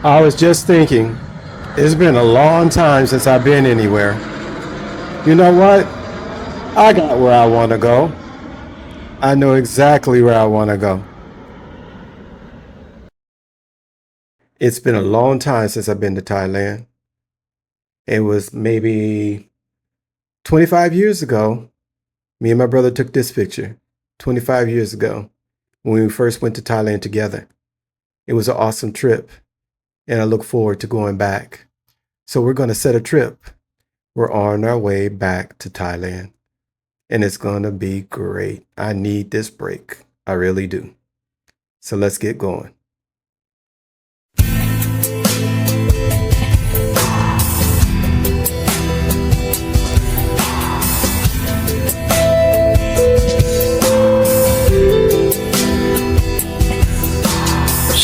I was just thinking, it's been a long time since I've been anywhere. You know what? I got where I want to go. I know exactly where I want to go. It's been a long time since I've been to Thailand. It was maybe 25 years ago. Me and my brother took this picture 25 years ago when we first went to Thailand together. It was an awesome trip, and I look forward to going back. So we're going to set a trip. We're on our way back to Thailand, and it's going to be great. I need this break. I really do. So let's get going.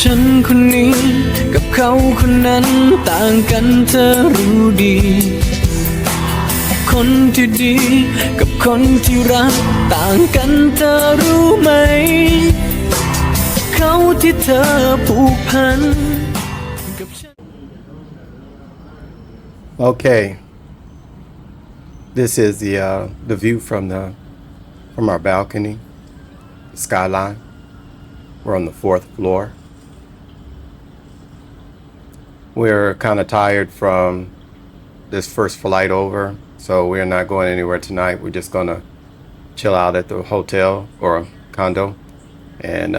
ฉันคนนี้กับเขาคนนั้นต่างกันเธอรู้ดีคนที่ดีกับคนที่รักต่างกันเธอรู้ไหมเขาที่เธอผูกพันกับฉัน Okay. This is the view from our balcony, the skyline. We're on the 4th floor. We're kind of tired from this first flight over, so we're not going anywhere tonight. We're just going to chill out at the hotel or condo and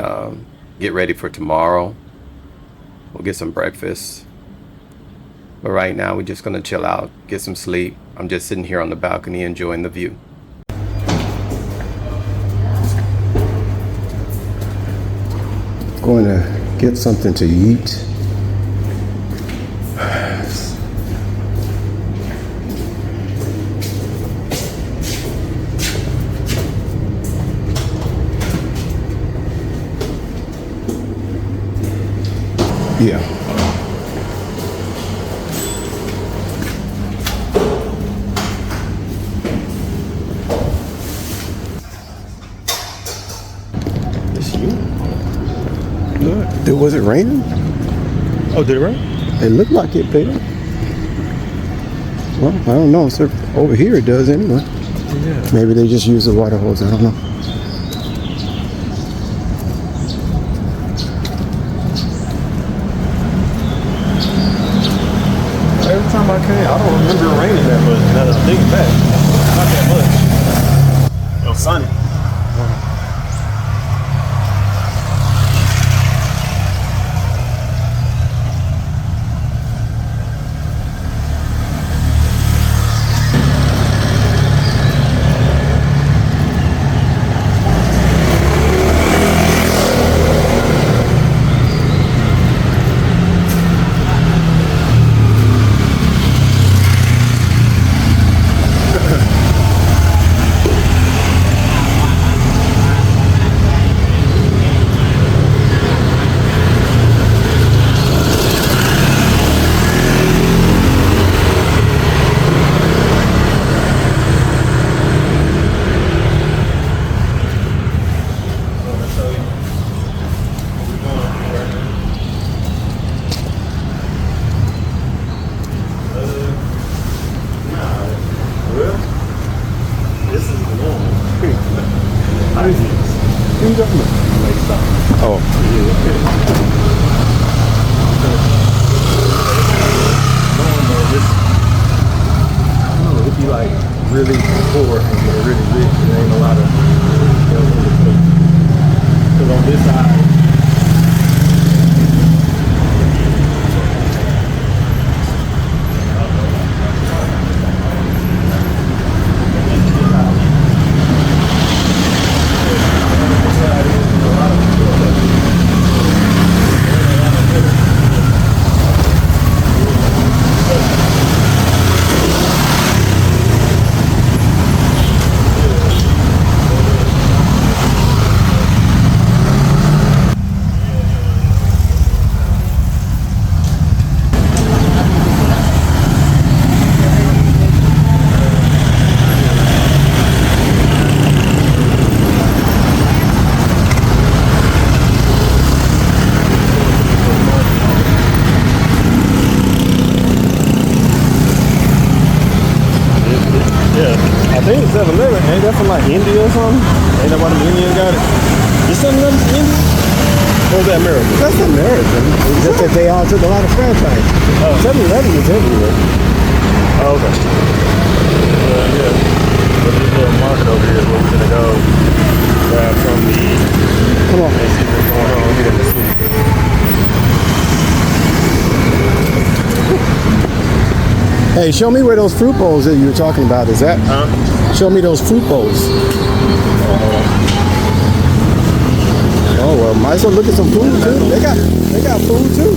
get ready for tomorrow. We'll get some breakfast. But right now, we're just going to chill out, get some sleep. I'm just sitting here on the balcony enjoying the view. Going to get something to eat. Yeah. It's you? Look. Was it raining? Oh, did it rain? It looked like it, baby. Well, I don't know. So over here it does anyway. Yeah. Maybe they just use the water hose. I don't know. Every time I came, I don't remember it raining that much. Now that I'm thinking back, not that much. It was sunny. think it's 7-Eleven. Ain't that from like India or something? Ain't that why the Indian got it? Is 7-Eleven from India? Or is that American? That's American. It's just that they all took a lot of franchise. 7-Eleven is everywhere. Oh, okay. Yeah. But this little market over here is where we're gonna go grab some to eat. Come on. And see what's going on here in the city. Hey, show me where those fruit bowls that you were talking about is at. Huh? Show me those fruit bowls. Oh well, might as well look at some food too. They got food too.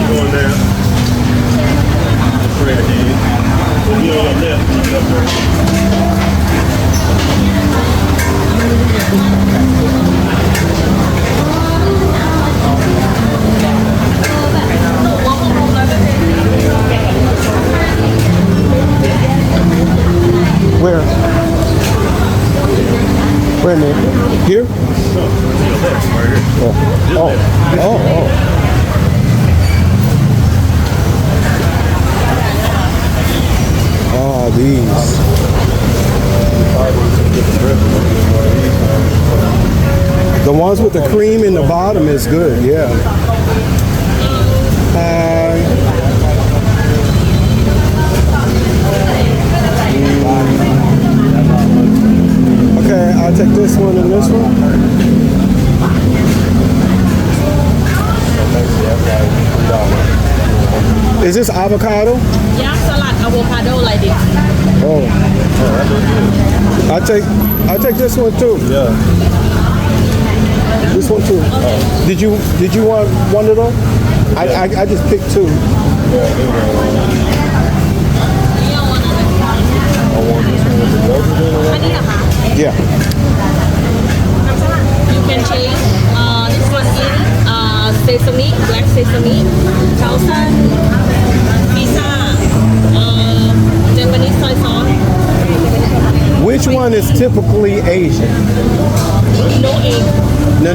Going there. Straight ahead. You know, up there. Up there. Where? Where, Nick? Here? Right here. Oh. Oh, these. The ones with the cream in the bottom is good, yeah. Okay, I'll take this one and this one. Is this avocado? Yeah, salad avocado like this. Oh. I'll take this one too. Yeah. This one too. Did you want one of them? I just picked two. I want this one with the yogurt in it. อันนี้เหรอคะ Yeah. You can change this one is sesame black sesame thousand pizza Japanese soy sauce Which one is typically Asian? no egg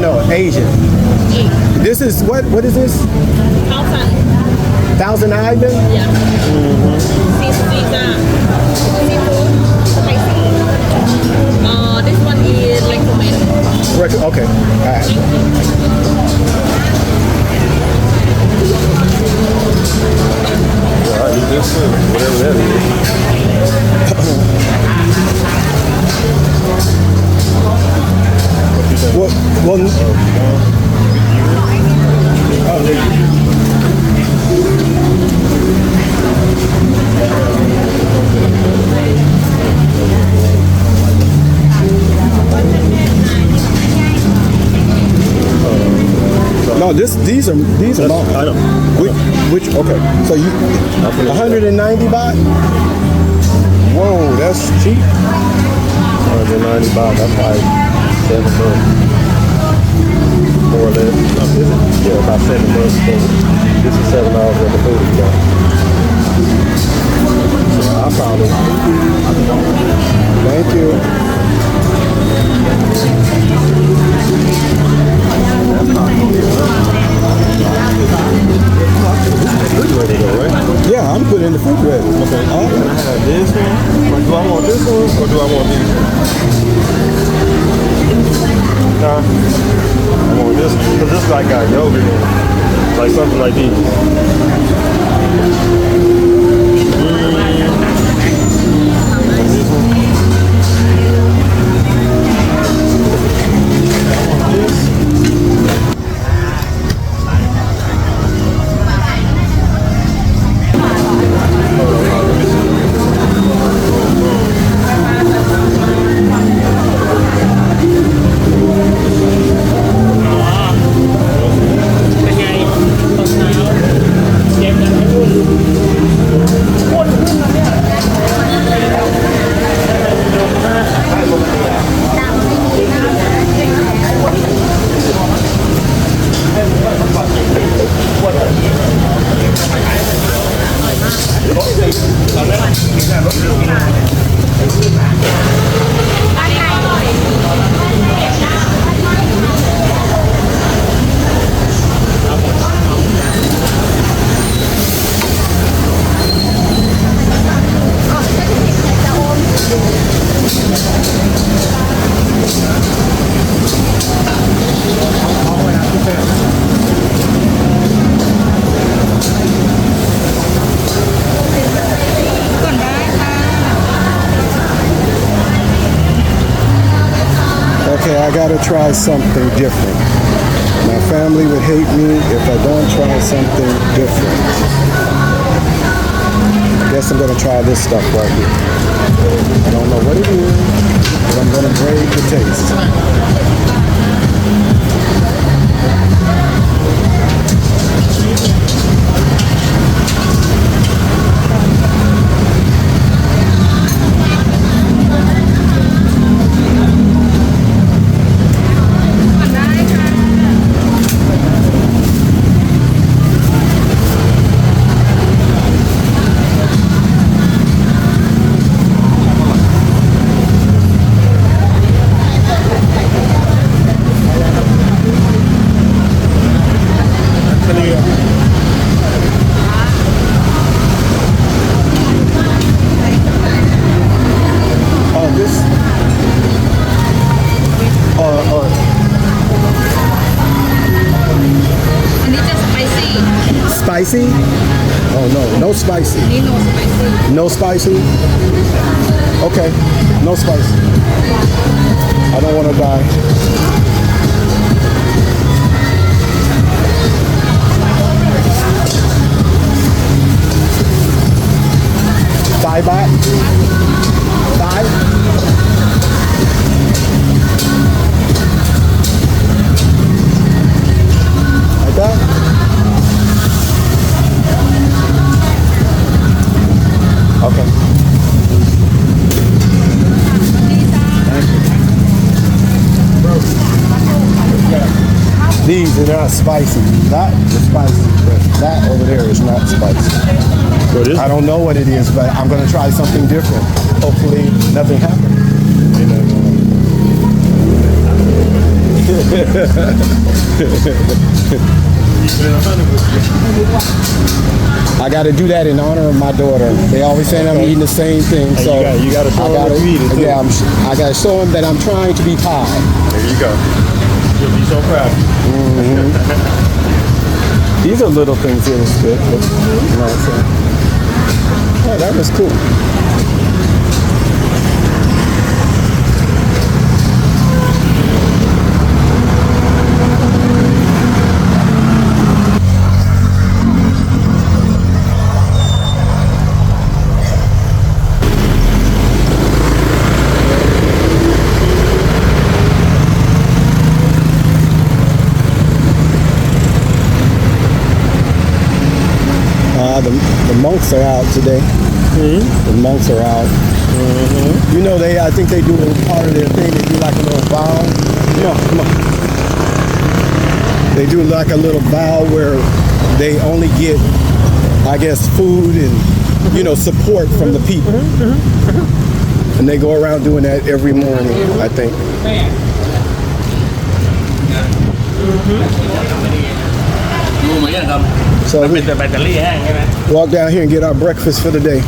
No, Asian. egg This is what is this? thousand Thousand Island? yeah seafood seafood spicy this one is recommend Okay. All right. Yeah, I eat this too. Whatever that is. Well, no, these are mine. I know. Which okay. So you 190 baht? Whoa, that's cheap. 190 baht. That's like $7. More or less. Is it? Yeah, about $7. So this is $7 worth of food we got. So I found it. Thank you. Ready to go, right? Yeah, I'm putting in the food ready. Okay. Can I have this one? Or do I want this one? Or do I want these? Nah. I want this one. Because this like got yogurt in it. Like something like these. This one. try something different. My family would hate me if I don't try something different. Guess I'm gonna try this stuff right here. I don't know what it is, but I'm gonna brave the taste. Spicy? Oh no, no spicy. No spicy. No spicy? Okay, no spicy. I don't want to die. Thai baht? Thai? Like that? Okay. These are not spicy. That is spicy, but that over there is not spicy. What is I don't know what it is, but I'm gonna try something different. Hopefully, nothing happens. I got to do that in honor of my daughter. They always say I'm eating the same thing, And so you got to show them what you eat it too. Yeah, I got to show them that I'm trying to be Thai. There you go. You'll be so proud. These are little things here that's good. But, you know what I'm saying? Oh, that was cool. The monks are out today. The monks are out. You know, I think they do a part of their thing. They do like a little vow. Come on. They do like a little vow where they only get, I guess, food and, support from the people. And they go around doing that every morning, I think. So we walk down here and get our breakfast for the day.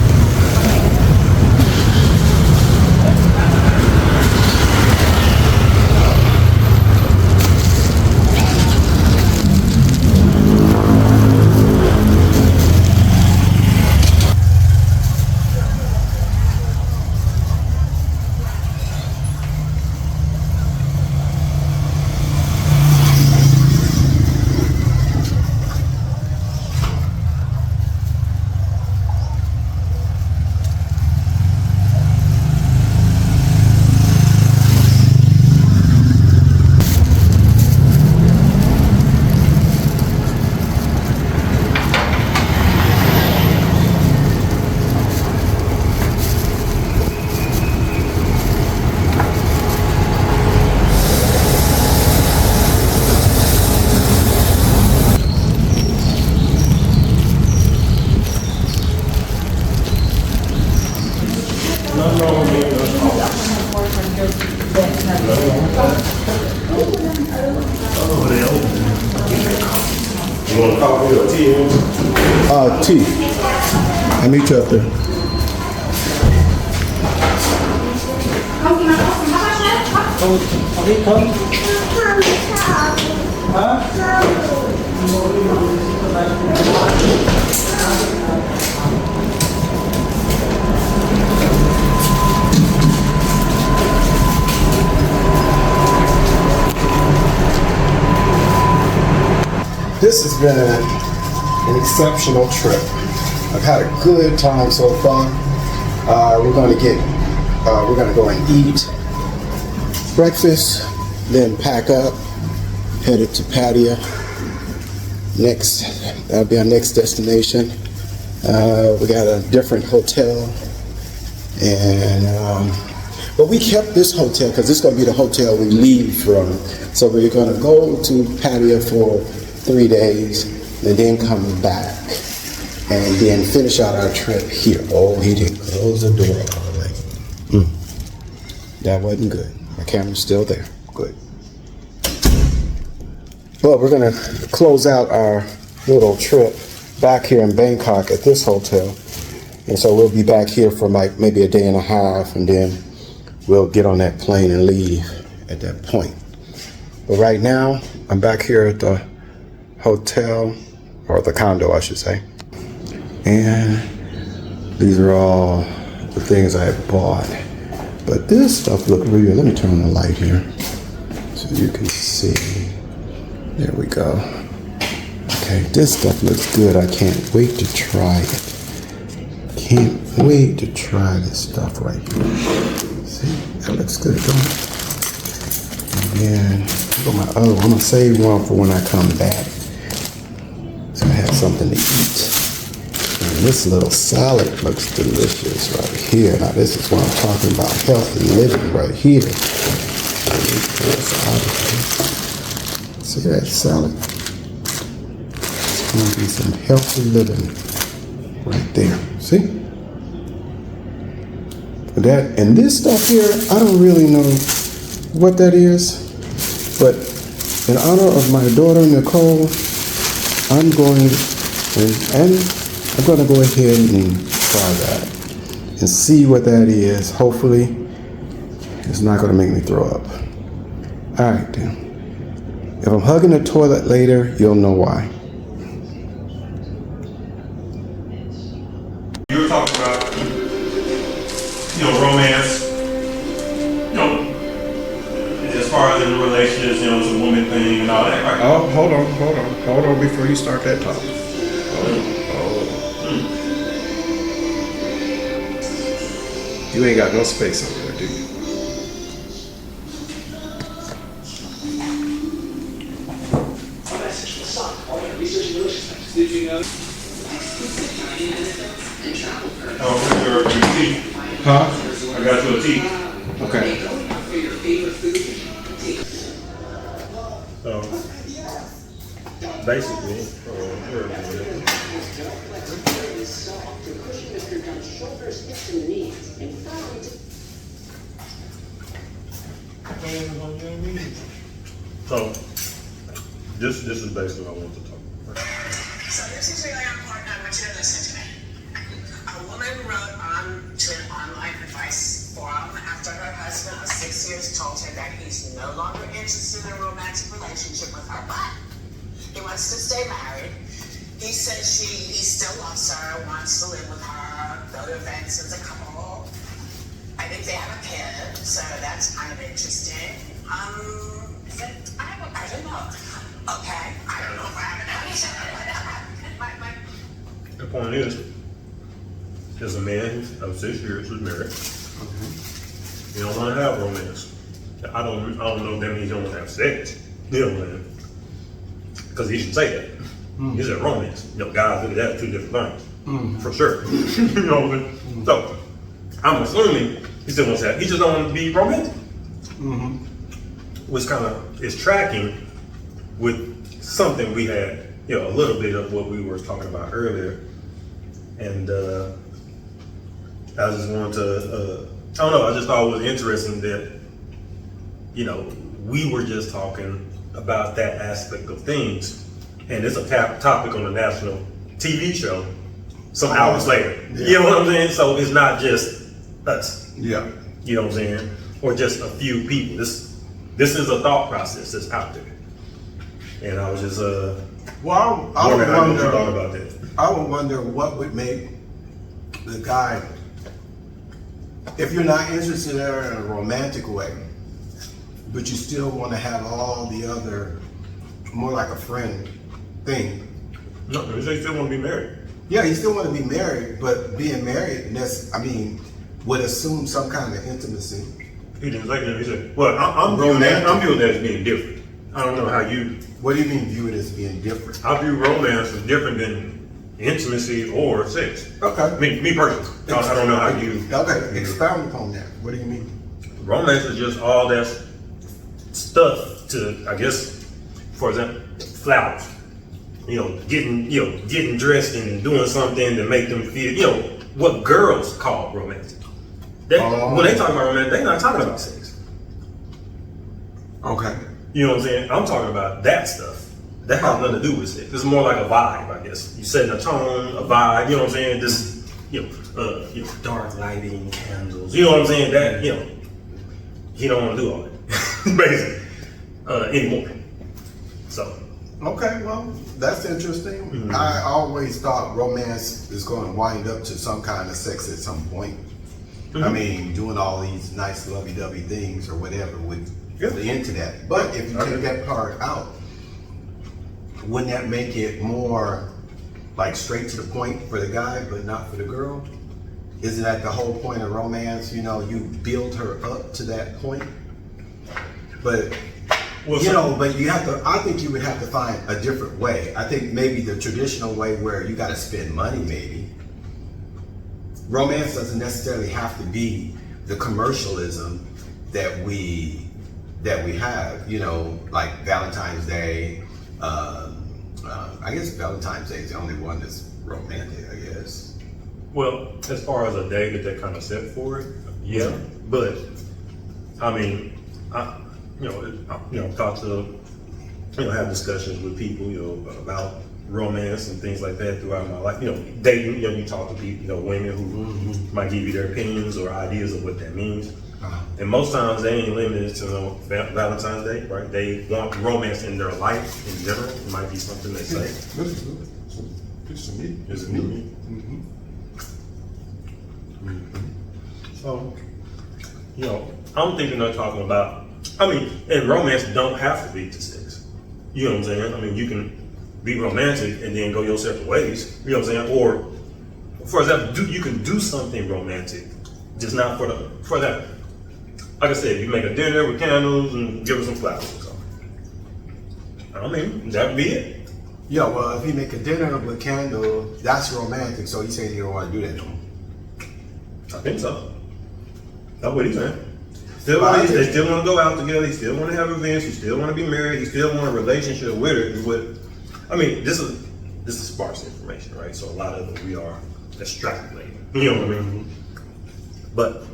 You want coffee or tea? Tea. I'll meet you up there. this has been an exceptional trip. I've had a good time so far. We're gonna go and eat breakfast, then pack up, headed to Pattaya. That'll be our next destination. We got a different hotel, and but we kept this hotel because this is going to be the hotel we leave from. So we're going to go to Pattaya for 3 days, and then come back, and then finish out our trip here. Oh, he didn't close the door all the way. That wasn't good. My camera's still there. Good. Well, we're going to close out our little trip back here in Bangkok at this hotel. And so we'll be back here for like maybe a day and a half, and then we'll get on that plane and leave at that point. But right now, I'm back here at the hotel, or the condo, I should say. And these are all the things I have bought. But this stuff looked really good. Let me turn on the light here so you can see. There we go. Okay, this stuff looks good. I can't wait to try it. Can't wait to try this stuff right here. See, that looks good, don't it? And then, I'm gonna save one for when I come back. So I have something to eat. And this little salad looks delicious right here. Now this is what I'm talking about, healthy living right here. See that salad? It's gonna be some healthy living right there. See? That and this stuff here, I don't really know what that is, but in honor of my daughter Nicole, I'm going to go ahead and try that and see what that is. Hopefully, it's not going to make me throw up. All right, then. If I'm hugging the toilet later, you'll know why. You were talking about, romance, as far as in relationships, it's a woman thing and all that, right? Oh, hold on before you start that talk. You ain't got no space over there, do you? Did you know? Oh, your tea. Huh? I got you a tea. Okay. So, basically, so this is basically what I want to talk about. So this is really important. I want you to listen to me. A woman wrote on to an online advice forum after her husband of 6 years told her that he's no longer interested in a romantic relationship with her, but he wants to stay married. He says he still loves her, wants to live with her, go to events as a couple. I think they have a kid, so that's kind of interesting. I don't know. Okay, I don't know if I have an The point is a man of 6 years who's married. You don't want to have romance. I don't know if that means you don't want to have sex. You know what I mean? Because he should say that. He said romance. Guys, look at that, two different things. For sure. You know what I mean? So, I'm assuming he still wants that. He just don't want to be romantic. Which kind of is tracking with something we had, a little bit of what we were talking about earlier. And I just wanted to, I don't know, I just thought it was interesting that, we were just talking about that aspect of things. And it's a topic on a national TV show some hours later. Yeah. You know what I'm saying? So it's not just us. Yeah. You know what I'm saying? Or just a few people. This is a thought process that's out there. And I was just Well, I would wondering how you wonder. thought about that. I would wonder what would make the guy, if you're not interested in her in a romantic way, but you still want to have all the other, more like a friend thing. No, they still want to be married. Yeah, you still want to be married, but being married, would assume some kind of intimacy. He didn't say that. He said, "Well, I'm viewing that as being different. I don't know how you. What do you mean view it as being different? I view romance as different than intimacy or sex. Okay. Me personally, I don't know how you. Okay, expound upon that. What do you mean? Romance is just all that stuff to, I guess, for example, flowers. Getting dressed and doing something to make them feel, what girls call romantic. When they talk about romance, they're not talking about sex. Okay. You know what I'm saying? I'm talking about that stuff. That has nothing to do with sex. It's more like a vibe, I guess. You setting a tone, a vibe. You know what I'm saying? This, dark lighting, candles. You know what I'm saying? That, he don't want to do all that, basically, anymore. So. Okay, well, that's interesting. Mm-hmm. I always thought romance is going to wind up to some kind of sex at some point. Mm-hmm. I mean, doing all these nice lovey-dovey things or whatever would get into that. But if you take that part out, wouldn't that make it more like straight to the point for the guy, but not for the girl? Isn't that the whole point of romance? You build her up to that point. But but you have to. I think you would have to find a different way. I think maybe the traditional way where you got to spend money. Maybe romance doesn't necessarily have to be the commercialism that we have. Like Valentine's Day. I guess Valentine's Day is the only one that's romantic. I guess. Well, as far as a day that they kind of set for it, yeah. But I mean, talk to, have discussions with people, about romance and things like that throughout my life. Dating, you talk to people, women who might give you their opinions or ideas of what that means. And most times they ain't limited to Valentine's Day, right? They want romance in their life in general. It might be something they say. It's me. It's me. So, I'm thinking they're talking about, and romance don't have to be to sex. You know what I'm saying? You can be romantic and then go your separate ways. You know what I'm saying? Or, for example, you can do something romantic, just not for that. Like I said, you make a dinner with candles and give her some flowers or something. That would be it. Yeah, well, if you make a dinner with candles, that's romantic. So you saying you don't want to do that no more? I think so. That's what he's saying. They still want to go out together. He still want to have events. He still want to be married. He still want a relationship with her. This is sparse information, right? So a lot of it we are extrapolating. You know what I mean? But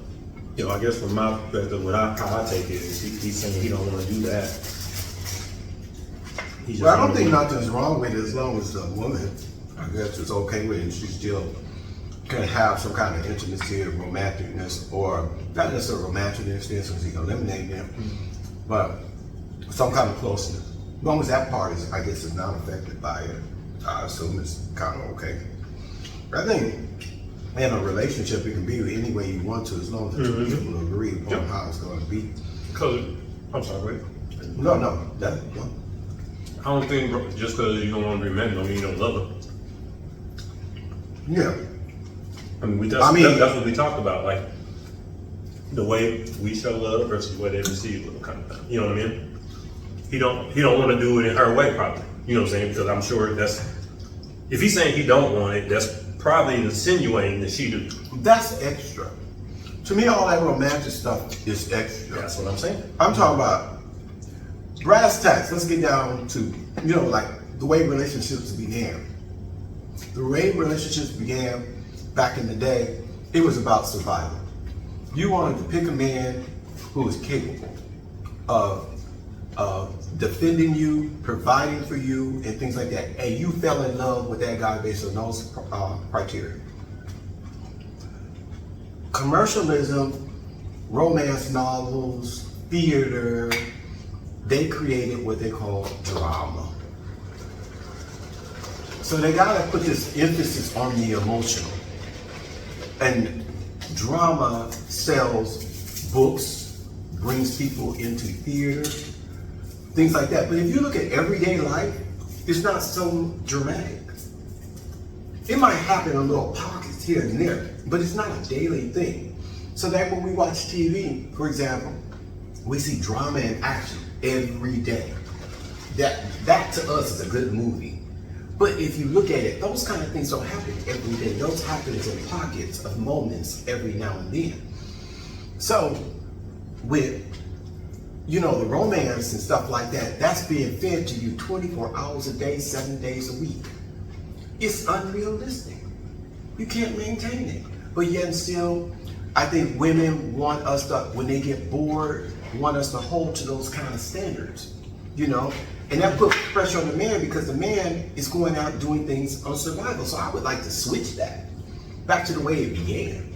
I guess from my perspective, how I take it is he's saying he don't want to do that. Well, I don't think nothing's wrong with it as long as the woman, I guess, is okay with it and she still can have some kind of intimacy or romanticness, or not necessarily romanticness, because he eliminated them, but some kind of closeness. As long as that part is, I guess, is not affected by it, I assume it's kind of okay. I think in a relationship, it can be any way you want to, as long as the two people agree upon how it's going to be. I'm sorry, wait. No. I don't think just because you don't want to be married don't mean you don't love her. Yeah. That's what we talked about, like the way we show love versus the way they receive love, kind of thing. You know what I mean? He don't want to do it in her way, probably. You know what I'm saying? Because I'm sure if he's saying he don't want it, that's probably insinuating that she do. That's extra. To me, all that romantic stuff is extra. That's what I'm saying. I'm talking about brass tacks. Let's get down to, like the way relationships began. The way relationships began back in the day, it was about survival. You wanted to pick a man who was capable of defending you, providing for you, and things like that. And you fell in love with that guy based on those criteria. Commercialism, romance novels, theater, they created what they call drama. So they gotta put this emphasis on the emotional. And drama sells books, brings people into theater, things like that. But if you look at everyday life, It's not so dramatic. It might happen in little pockets here and there, but it's not a daily thing. So that when we watch TV, for example, we see drama and action every day. That to us is a good movie. But if you look at it, those kind of things don't happen every day. Those happen in pockets of moments every now and then. So with, the romance and stuff like that, that's being fed to you 24 hours a day, 7 days a week. It's unrealistic. You can't maintain it. But yet and still, I think women want us to, when they get bored, want us to hold to those kind of standards, And that puts pressure on the man because the man is going out doing things on survival. So I would like to switch that back to the way it began.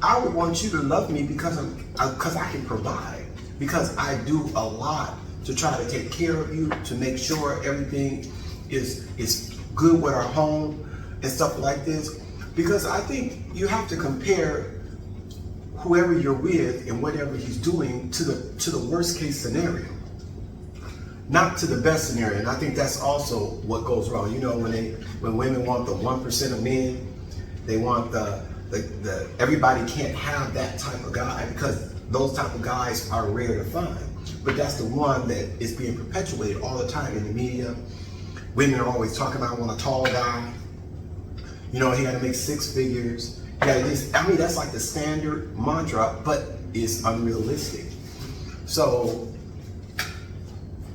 I would want you to love me because I can provide, because I do a lot to try to take care of you, to make sure everything is good with our home and stuff like this. Because I think you have to compare whoever you're with and whatever he's doing to the worst case scenario, not to the best scenario. And I think that's also what goes wrong. When women want the 1% of men, they want the everybody can't have that type of guy because those type of guys are rare to find. But that's the one that is being perpetuated all the time in the media. Women are always talking about, I want a tall guy. He got to make 6 figures. That's like the standard mantra, but it's unrealistic. So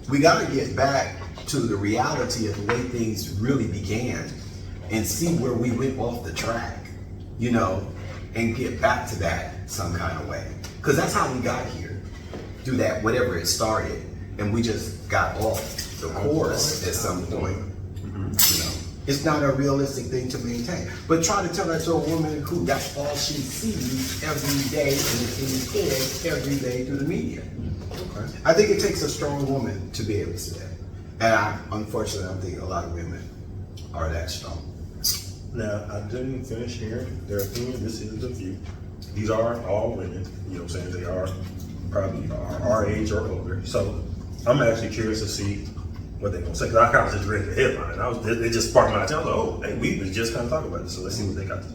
we got to get back to the reality of the way things really began and see where we went off the track, and get back to that some kind of way. Because that's how we got here, through that, whatever it started, and we just got off the course at some point. It's not a realistic thing to maintain. But try to tell that to a woman who that's all she sees every day in his head, every day through the media. Okay. I think it takes a strong woman to be able to say that. And unfortunately, I'm thinking a lot of women are that strong. Now, I didn't finish hearing their opinion. This is a few. These are all women, saying they are probably our age or older. So I'm actually curious to see what they're gonna say. Cause I kind of just read the headline. It just sparked my attention. I was like, we was just kind of talking about this. So let's see what they got to say.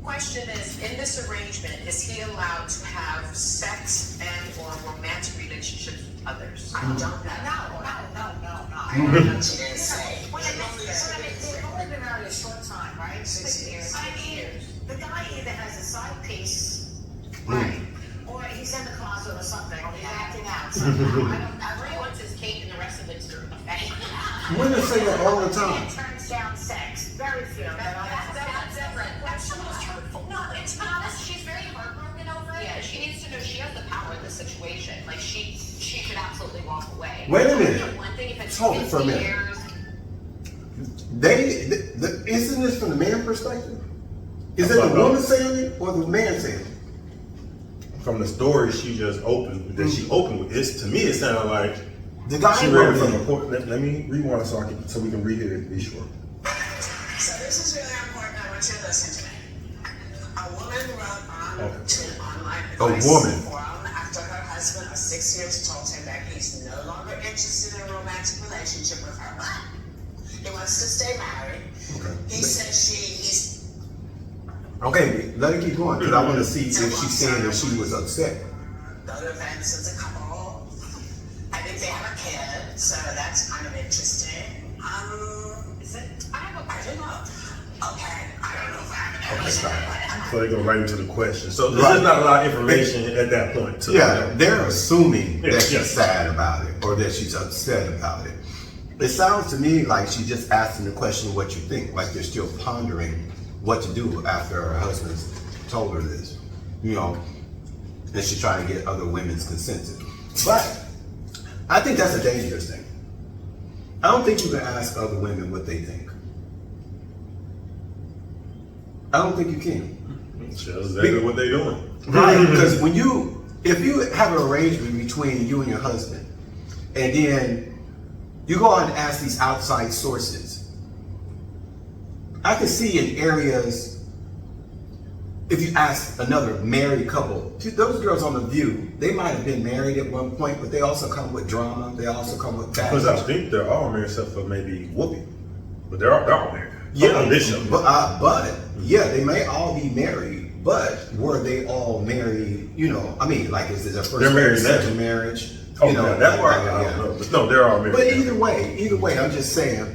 Question is, in this arrangement, is he allowed to have sex and or romantic relationships with others? I don't know. No. I don't know what you didn't say. They've only been married a short time, right? 6 years. 5 years. The guy either has a side piece, right? Or he's in the closet or something, or he's acting out somehow. I really want his cake and the rest of it's a fake. Women say that all the time. It turns down sex. Very few. That's different. That's the most hurtful. No, to be honest, she's very heartbroken over it. Yeah, she needs to know she has the power in this situation. Like she should absolutely walk away. Wait a minute. One thing if it's Hold it for a 50 minute. years. Isn't this from the man perspective? Is it the woman saying it or the man saying it? From the story she just opened, that she opened with, to me it sounded like the guy she read it from a point. Let me rewind so we can read it and be sure. So this is really important. I want you to listen to me. A woman wrote to an online advice forum after her husband of 6 years told him that he's no longer interested in a romantic relationship with her. He wants to stay married. Okay. He says he's. Okay, let it keep going because I want to see if she's saying that she was upset. Go to events as a couple. I think they have a kid, so that's kind of interesting. Is it? I have a question. Okay, I don't know if I have an question. So they go right into the question. So there's not a lot of information at that point. They're assuming that she's sad about it or that she's upset about it. It sounds to me like she's just asking the question, what you think, like they're still pondering what to do after her husband's told her this, and she's trying to get other women's consent. But I think that's a dangerous thing. I don't think you can ask other women what they think. I don't think you can. That's exactly what they're doing. Right, because if you have an arrangement between you and your husband, and then you go out and ask these outside sources, I can see in areas if you ask another married couple, those girls on The View, they might have been married at one point, but they also come with drama. They also come with baggage. Because I think they're all married except for maybe Whoopi. But they're all married. Yeah, on this show. but yeah, they may all be married, but were they all married? You know, I mean, like, is it their first They're married now. second marriage? Oh, You know, yeah, that part, like, I don't know. But no, they're all married. But now. either way, I'm just saying,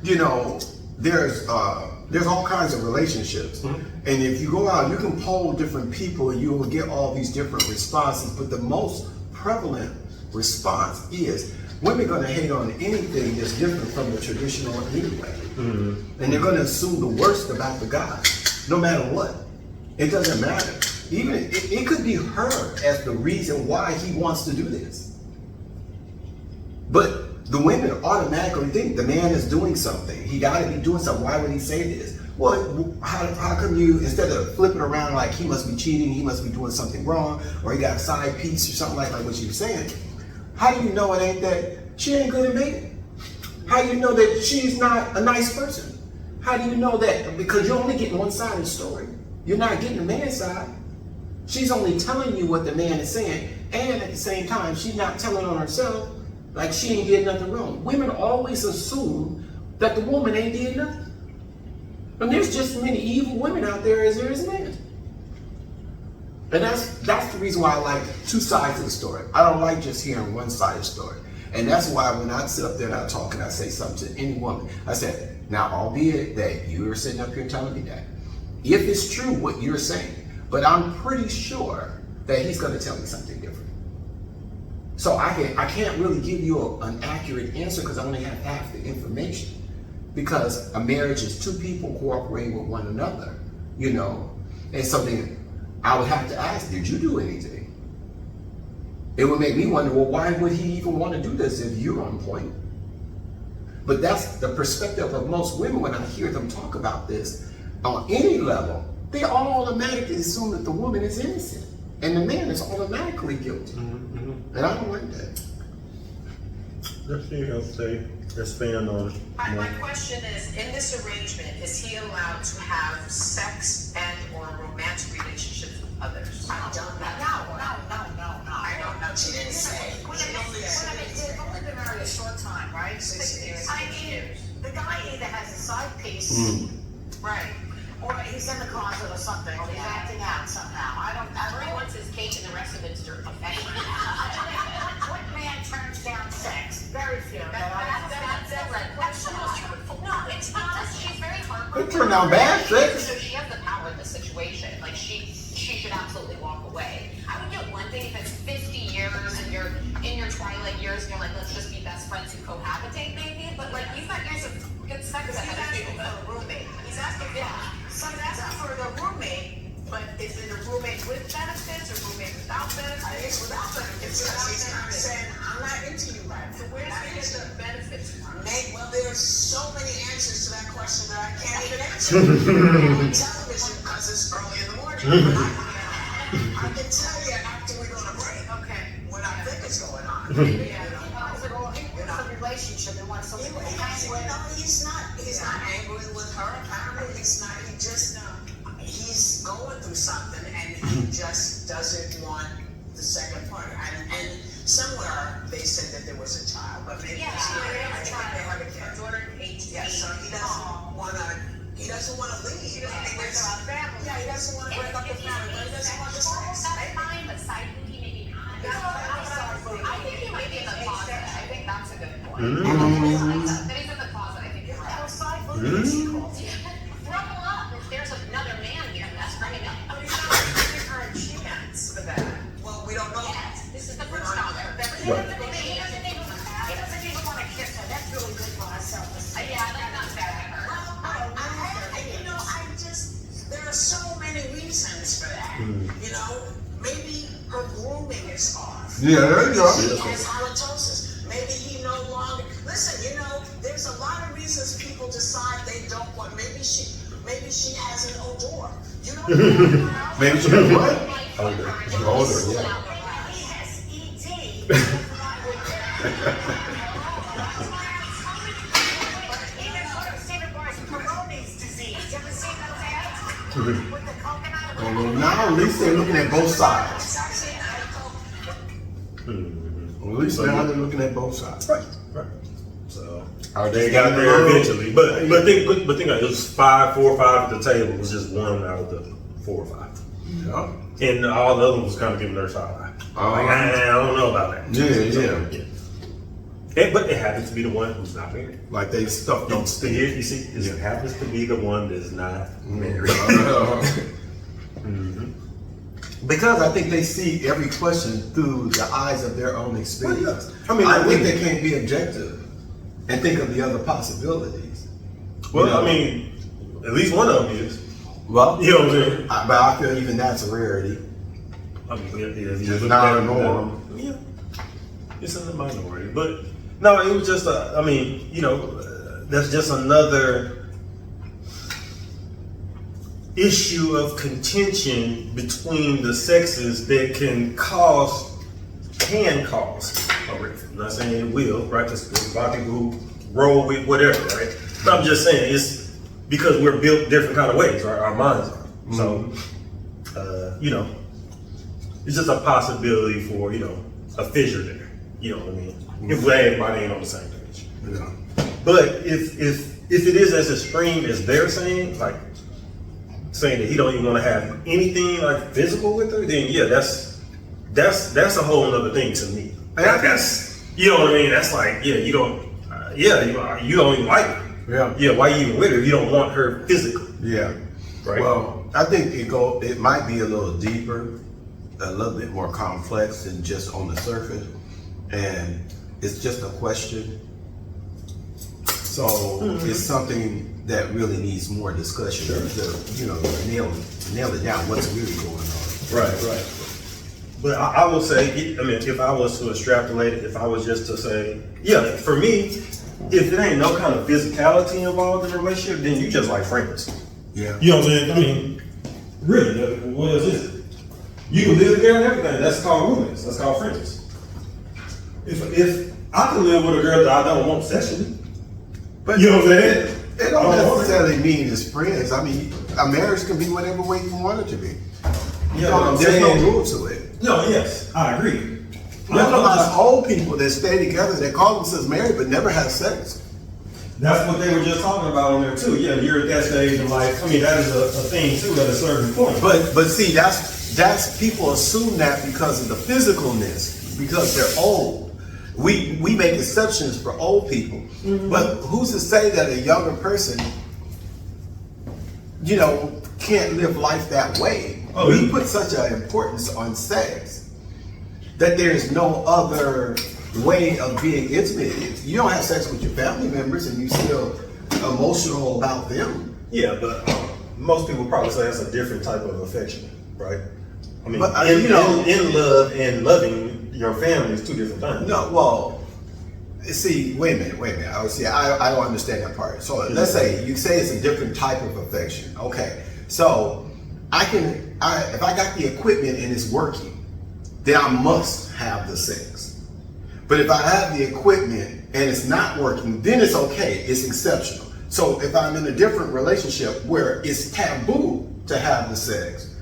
you know, there's all kinds of relationships, and if you go out, you can poll different people, and you will get all these different responses. But the most prevalent response is women going to hate on anything that's different from the traditional anyway, and they're going to assume the worst about the guy, no matter what. It doesn't matter. Even it could be her as the reason why he wants to do this, but the women automatically think the man is doing something. He got to be doing something. Why would he say this? Well, how come you, instead of flipping around like he must be cheating, he must be doing something wrong, or he got a side piece or something like what you were saying, how do you know it ain't that she ain't good at making? How do you know that she's not a nice person? How do you know that? Because you're only getting one side of the story. You're not getting the man's side. She's only telling you what the man is saying, and at the same time, she's not telling on herself. Like she ain't did nothing wrong. Women always assume that the woman ain't did nothing. And there's just as many evil women out there as there is men. And that's the reason why I like two sides of the story. I don't like just hearing one side of the story. And that's why when I sit up there and I talk and I say something to any woman, I said, now albeit that you're sitting up here telling me that, if it's true what you're saying, but I'm pretty sure that he's going to tell me something different. So I can't really give you an accurate answer because I only have half the information. Because a marriage is two people cooperating with one another, you know. And something I would have to ask, did you do anything? It would make me wonder, well, why would he even want to do this if you're on point? But that's the perspective of most women when I hear them talk about this. On any level, they all automatically assume that the woman is innocent and the man is automatically guilty. And I don't like that. Let's see, I'll say, expand on it. My question is, in this arrangement, is he allowed to have sex and or romantic relationships with others? I don't know. No. I don't know. She didn't say. They've only been married a short time, right? 6 years. I mean, the guy either has a side piece, Right. or he's in the closet or something, or he's acting out somehow. I don't He know. wants his cake and the rest of it's dirt. What man turns down sex? Very few. That's the most truthful. No, it's not. She's very heartbroken. They turn down bad sex. So she has the power in this situation. Like she should absolutely walk away. I would get one thing if it's 50 years and you're in your twilight years and you're like, let's just be best friends who cohabitate maybe. But like you've got years of good sex He's ahead of asking you. for a roommate. He's asking for the roommate, but is it a roommate with benefits or roommate without benefits? I think it's without benefits. He's not saying, I'm not into you right now. So where's the benefits from? Well, there's so many answers to that question that I can't even answer on television because it's early in the morning. I can tell you after we go to break. Okay. What I think is going on. It's a relationship. They want something to hang with. No, he's not angry with her. Apparently, he's going through something, and he just doesn't want the second partner. And somewhere they said that there was a child, but maybe Yeah, I think they had a kid. her daughter 18. Yeah, so he doesn't want to. He doesn't want to leave. He doesn't want to break up our family. Yeah, he doesn't want to break up the family, but he doesn't want the sex. That's fine, but side booty maybe not. I think he might be in the closet. I think that's a good point. That he's in the closet. I think you're right. Outside booty, she calls it. Throw him up. If there's another man here, that's bringing up. But he's not giving her a chance for that. Well, we don't know. Yes, this is the first time. He doesn't even want to kiss her. That's really good for herself. Yeah, that's not fair to her. There are so many reasons for that. You know, maybe her grooming is off. Yeah, there you go. She has halitosis. Maybe he no longer. Listen, you know, there's a lot of reasons people decide they don't want. Maybe she has an odor. You know. Maybe she has what? Older. Older, yeah. Maybe he has ED. Even Stephen Barnes, Peyronie's disease. You ever seen those ads? with the coconut. Well, now at least they're looking at both sides. Sexy and I go, Well, at least now they're looking at both sides. Right. So Are they they got there getting eventually, but think about it, it was 4 or 5 at the table. It was just one out of the 4 or 5, Yeah. and all the other ones was kind of giving their side eye. Like, I don't know about that. Yeah. But it happens to be the one who's not married. Like they stuff don't stick. You see, it happens to be the one that's not married. Because I think they see every question through the eyes of their own experience. I mean, I think they can't be objective and think of the other possibilities. Well, You know? I mean, at least one of them is. Well, You know what I'm saying? but I feel even that's a rarity. I mean, It's not a norm. Yeah, it's in the minority, but no, it was just that's just another issue of contention between the sexes that can cause a rift. I'm not saying it will, right? Because there's a lot of people who roll with whatever, right? But I'm just saying it's because we're built different kind of ways, right? Our minds are. So, it's just a possibility for, a fissure there. You know what I mean? If everybody ain't on the same page. Yeah. But if it is as extreme as they're saying, like saying that he don't even want to have anything like physical with her, then yeah, that's a whole other thing to me. That's you know what I mean? That's like you don't even like her. Yeah. Why you even with her? You don't want her physically. Yeah. Right. Well, I think it might be a little deeper, a little bit more complex than just on the surface, and it's just a question. So it's something that really needs more discussion to nail it down. What's really going on? Right. But I will say, if I was to extrapolate it, if I was just to say, yeah, for me, if it ain't no kind of physicality involved in the relationship, then you just like friends. Yeah. You know what I'm saying? I mean, really, what is it? You can live together and everything. That's called roommates. That's called friends. If I can live with a girl that I don't want sexually, But you know what I'm saying? it don't necessarily mean as friends. I mean, a marriage can be whatever way you want it to be. There's no rule to it. No, yes, I agree. There's a lot of old people that stay together that call themselves married but never have sex. That's what they were just talking about on there too. Yeah, you're at that stage in life. I mean, that is a thing too at a certain point. But see, that's people assume that because of the physicalness, because they're old. We make exceptions for old people, but who's to say that a younger person, can't live life that way? We put such an importance on sex that there's no other way of being intimate. You don't have sex with your family members and you're still emotional about them. Yeah, but most people probably say that's a different type of affection, right? I mean, But, in love and loving your family is two different things. No, well, see, wait a minute. I don't understand that part. So let's say you say it's a different type of affection. Okay, so if I got the equipment and it's working, then I must have the sex. But if I have the equipment and it's not working, then it's okay. It's exceptional. So if I'm in a different relationship where it's taboo to have the sex,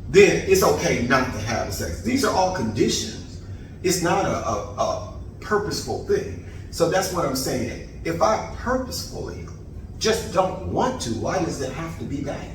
then it's okay not to have the sex. These are all conditions. It's not a purposeful thing. So that's what I'm saying. If I purposefully just don't want to, why does it have to be bad?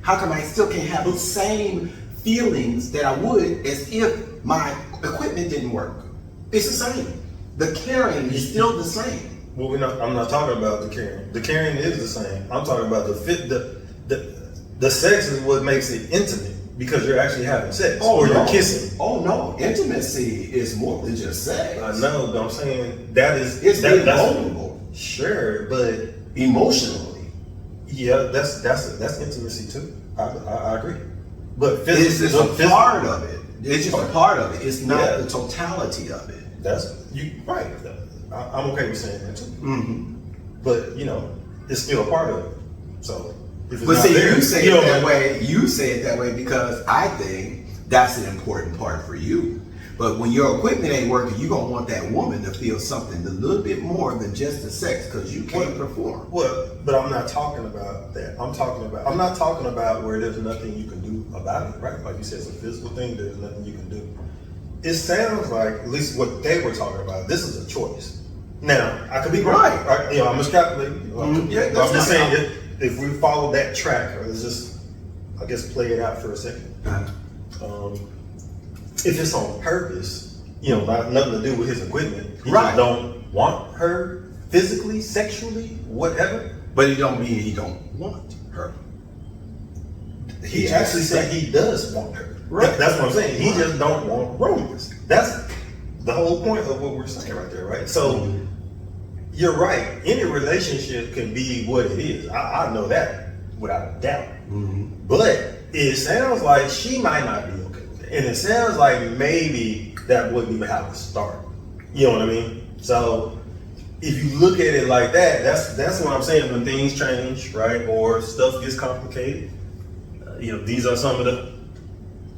How come I still can't have the same feelings that I would as if my equipment didn't work? It's the same. The caring is still the same. Well, I'm not talking about the caring. The caring is the same. I'm talking about the sex is what makes it intimate because you're actually having sex you're kissing. Oh no, intimacy is more than just sex. I know, but I'm saying that's vulnerable. Sure, but emotionally, yeah, that's intimacy too. I agree. But it's just a part of it. It's just a part of it. It's not the totality of it. That's you right. I'm okay with saying that too. Mm-hmm. But it's still a part of it. So, if it's but not see, there, you say it that way. You say it that way because I think that's an important part for you. But when your equipment ain't working, you're going to want that woman to feel something a little bit more than just the sex because you can't perform. Well, but I'm not talking about that. I'm not talking about where there's nothing you can do about it, right? Like you said, it's a physical thing, there's nothing you can do. It sounds like, at least what they were talking about, this is a choice. Now, I could be right? I'm miscalculating. I'm just saying, if we follow that track, or let's just, I guess, play it out for a second. If it's on purpose, nothing to do with his equipment, he just don't want her physically, sexually, whatever. But it don't mean he don't want her. He actually said he does want her. Right. That's what I'm saying. He just don't want romance. That's the whole point of what we're saying right there, right? So you're right. Any relationship can be what it is. I know that without a doubt. But it sounds like she might not be okay with it. And it sounds like maybe that wouldn't even have to start. You know what I mean? So if you look at it like that, that's what I'm saying. When things change, right, or stuff gets complicated, these are some of the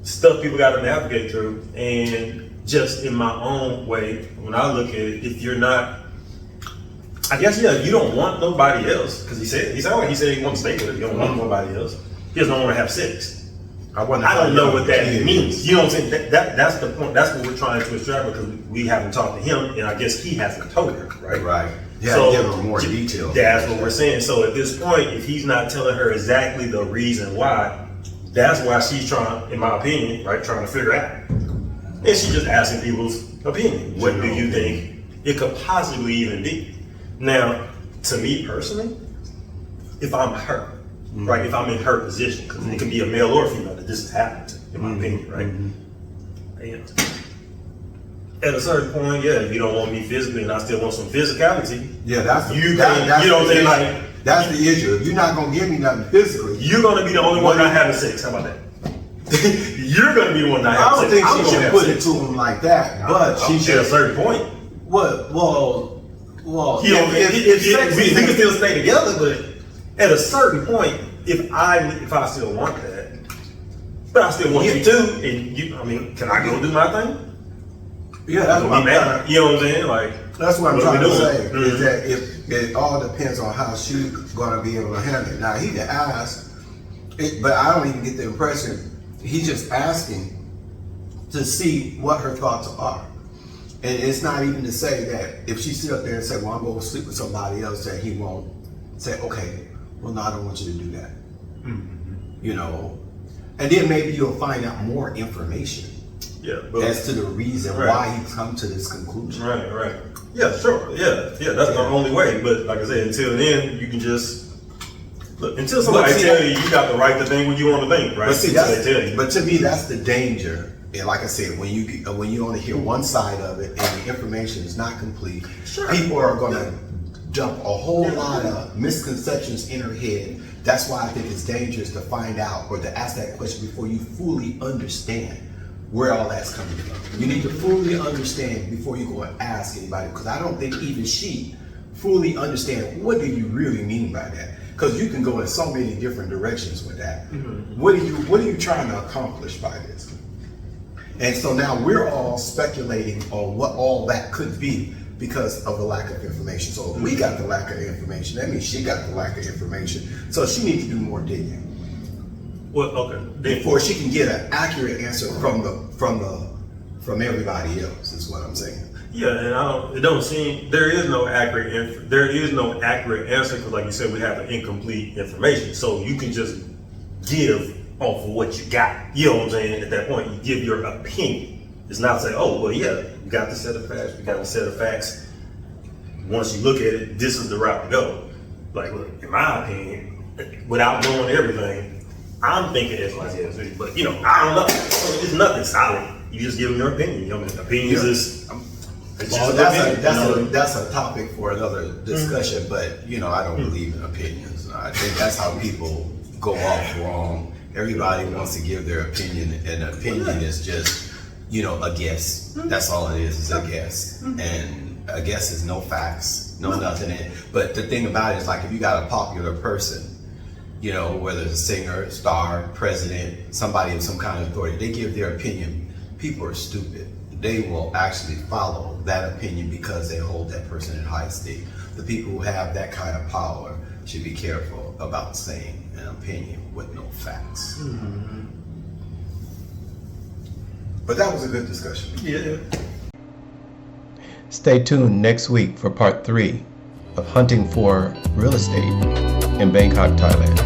stuff people got to navigate through. And just in my own way, when I look at it, if you're not, I guess, you don't want nobody else, because he said he wants to stay with her. You don't want nobody else. He just don't want to have sex. I don't know what that means. You know what I'm saying? That's the point. That's what we're trying to extract, because we haven't talked to him, and I guess he hasn't told her, right? Right. Yeah, so give her more details. That's what we're saying. So at this point, if he's not telling her exactly the reason why, that's why she's trying, in my opinion, right, trying to figure out. And she's just asking people's opinion. What do you think it could possibly even be? Now, to me personally, if I'm her, right, if I'm in her position, because it can be a male or female that this has happened to, in my opinion, right? And at a certain point, if you don't want me physically and I still want some physicality, that's you know what I'm saying? Like, that's the issue. If you're not gonna give me nothing physically, you're gonna be the only one not having sex. How about that? You're gonna be the one not having sex. I don't think she should put it to him like that, but she should. At a certain point. Well. We can still stay together, but at a certain point, if I still want that, but I still want you too, and can I go do my thing? Yeah, that's what I'm saying. You know what I'm saying? Like, that's what I'm trying to say. Is that if it all depends on how she's gonna be able to handle it. Now he can ask, but I don't even get the impression he's just asking to see what her thoughts are. And it's not even to say that if she sit up there and say, well, I'm going to sleep with somebody else, that he won't say, okay, well, no, I don't want you to do that. And then maybe you'll find out more information as to the reason why he come to this conclusion. Right. Yeah, sure. Yeah, that's the only way. But like I said, until then, you can just look. Until somebody tell you got the right to think what you want to think, right? But to me, that's the danger. And like I said, when you only hear one side of it and the information is not complete, people are going to dump a whole lot of misconceptions in her head. That's why I think it's dangerous to find out or to ask that question before you fully understand where all that's coming from. You need to fully understand before you go and ask anybody, because I don't think even she fully understands what do you really mean by that. Because you can go in so many different directions with that. What are you trying to accomplish by this? And so now we're all speculating on what all that could be because of the lack of information. So if we got the lack of information, that means she got the lack of information. So she needs to do more digging. Well, okay. Before she can get an accurate answer from everybody else, is what I'm saying. Yeah, and it don't seem there is no accurate answer, because like you said, we have an incomplete information. So you can just give off of what you got. You know what I'm saying? At that point, you give your opinion. It's not say, oh, well, yeah, we got the set of facts. We got the set of facts. Once you look at it, this is the route to go. Like, look, in my opinion, without knowing everything, I'm thinking X, Y, Z, but I don't know. It's nothing solid. You just give them your opinion. Opinions is. Well, that's a topic for another discussion. But I don't believe in opinions. I think that's how people go off wrong. Everybody wants to give their opinion, and an opinion is just, a guess. That's all it is a guess. And a guess is no facts, no nothing. But the thing about it is, like, if you got a popular person, whether it's a singer, star, president, somebody of some kind of authority, they give their opinion. People are stupid. they will actually follow that opinion because they hold that person in high esteem. The people who have that kind of power should be careful about saying an opinion with no facts. Mm-hmm. But that was a good discussion. Yeah. Stay tuned next week for part 3 of hunting for real estate in Bangkok, Thailand.